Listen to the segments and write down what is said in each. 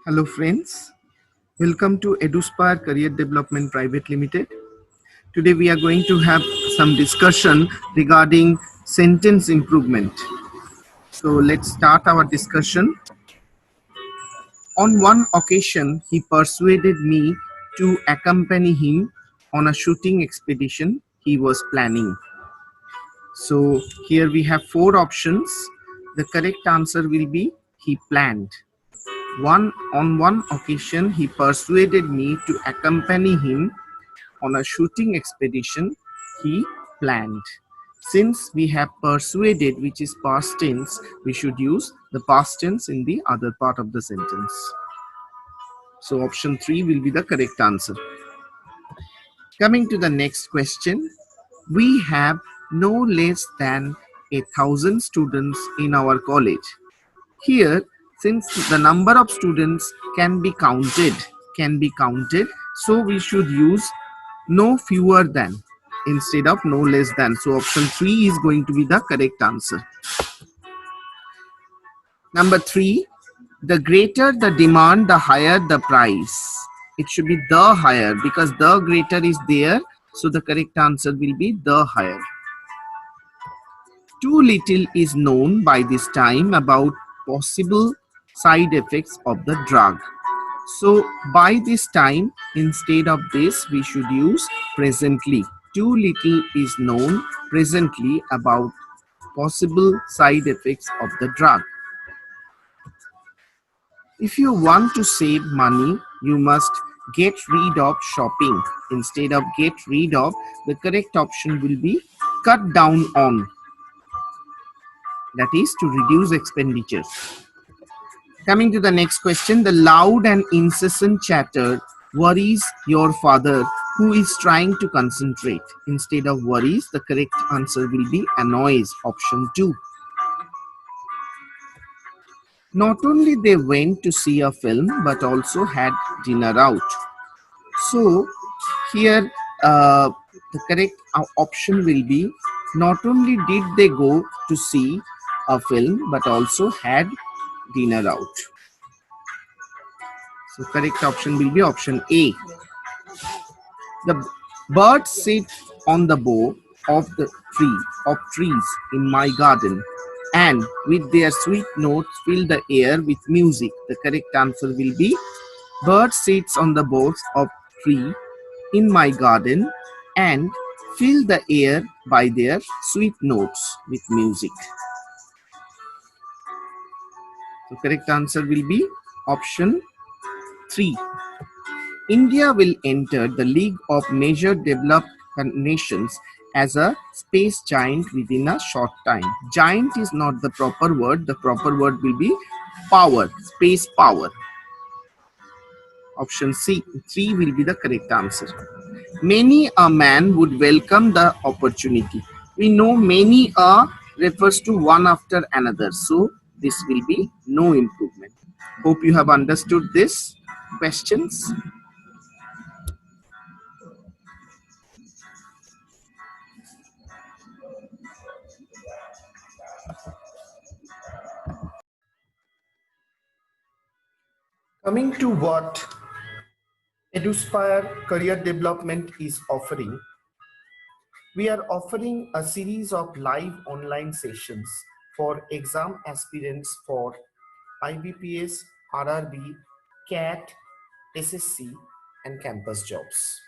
Hello friends, welcome to EduSpire Career Development Private Limited. Today we are going to have some discussion regarding sentence improvement. So let's start our discussion. On one occasion, he persuaded me to accompany him on a shooting expedition he was planning. So here we have four options. The correct answer will be he planned. On one occasion, he persuaded me to accompany him on a shooting expedition he planned. Since we have persuaded, which is past tense, we should use the past tense in the other part of the sentence. So option 3 will be the correct answer. Coming to the next question, we have no less than 1,000 students in our college. Here, since the number of students can be counted, so we should use no fewer than instead of no less than. So option 3 is going to be the correct answer. Number 3, the greater the demand, the higher the price. It should be the higher because the greater is there. So the correct answer will be the higher. Too little is known by this time about possible side effects of the drug. So by this time, instead of this, we should use presently. Too little is known presently about possible side effects of the drug. If you want to save money, you must get rid of shopping. Instead of get rid of, the correct option will be cut down on. That is to reduce expenditures. Coming to the next question, the loud and incessant chatter worries your father who is trying to concentrate. Instead of worries, the correct answer will be annoys, option 2. Not only they went to see a film but also had dinner out. So here the correct option will be not only did they go to see a film but also had dinner out. So correct option will be option A. The birds sit on the bough of the trees in my garden and with their sweet notes fill the air with music. The correct answer will be birds sits on the boughs of tree in my garden and fill the air by their sweet notes with music. The correct answer will be option 3. India will enter the League of Major Developed Nations as a space giant within a short time. Giant is not the proper word. The proper word will be power, space power. Option C, 3 will be the correct answer. Many a man would welcome the opportunity. We know many a refers to one after another. So this will be no improvement. Hope you have understood this questions. Coming to what EduSpire Career Development is offering, we are offering a series of live online sessions for exam aspirants for IBPS, RRB, CAT, SSC, and campus jobs.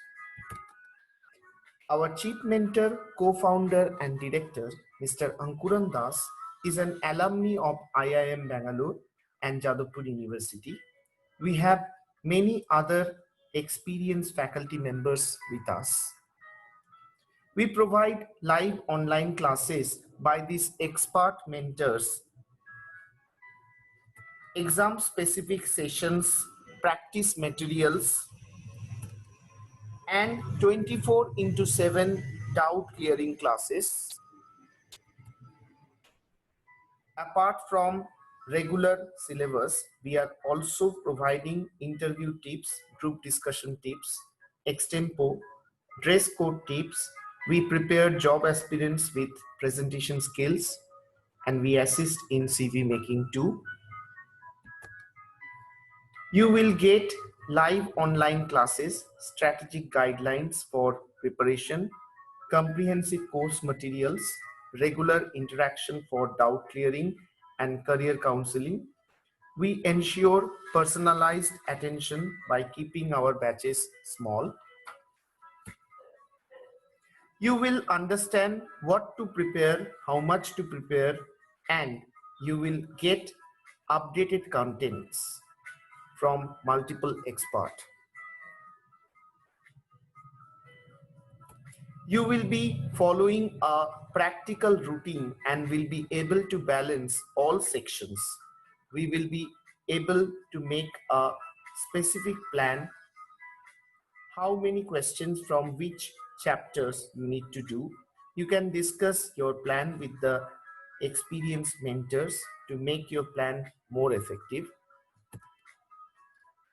Our chief mentor, co-founder, and director, Mr. Ankuran Das, is an alumni of IIM Bangalore and Jadavpur University. We have many other experienced faculty members with us. We provide live online classes by these expert mentors, exam-specific sessions, practice materials, and 24/7 doubt clearing classes. Apart from regular syllabus, we are also providing interview tips, group discussion tips, extempo, dress code tips. We prepare job aspirants with presentation skills and we assist in CV making too. You will get live online classes, strategic guidelines for preparation, comprehensive course materials, regular interaction for doubt clearing and career counseling. We ensure personalized attention by keeping our batches small. You will understand what to prepare, how much to prepare, and you will get updated contents from multiple experts. You will be following a practical routine and will be able to balance all sections. We will be able to make a specific plan, how many questions from which chapters you need to do. You can discuss your plan with the experienced mentors to make your plan more effective.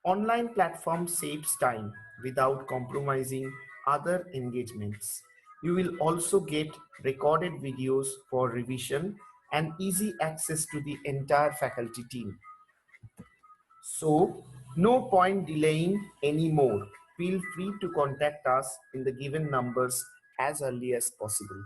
Online platform saves time without compromising other engagements. You will also get recorded videos for revision and easy access to the entire faculty team. So, no point delaying anymore. Feel free to contact us in the given numbers as early as possible.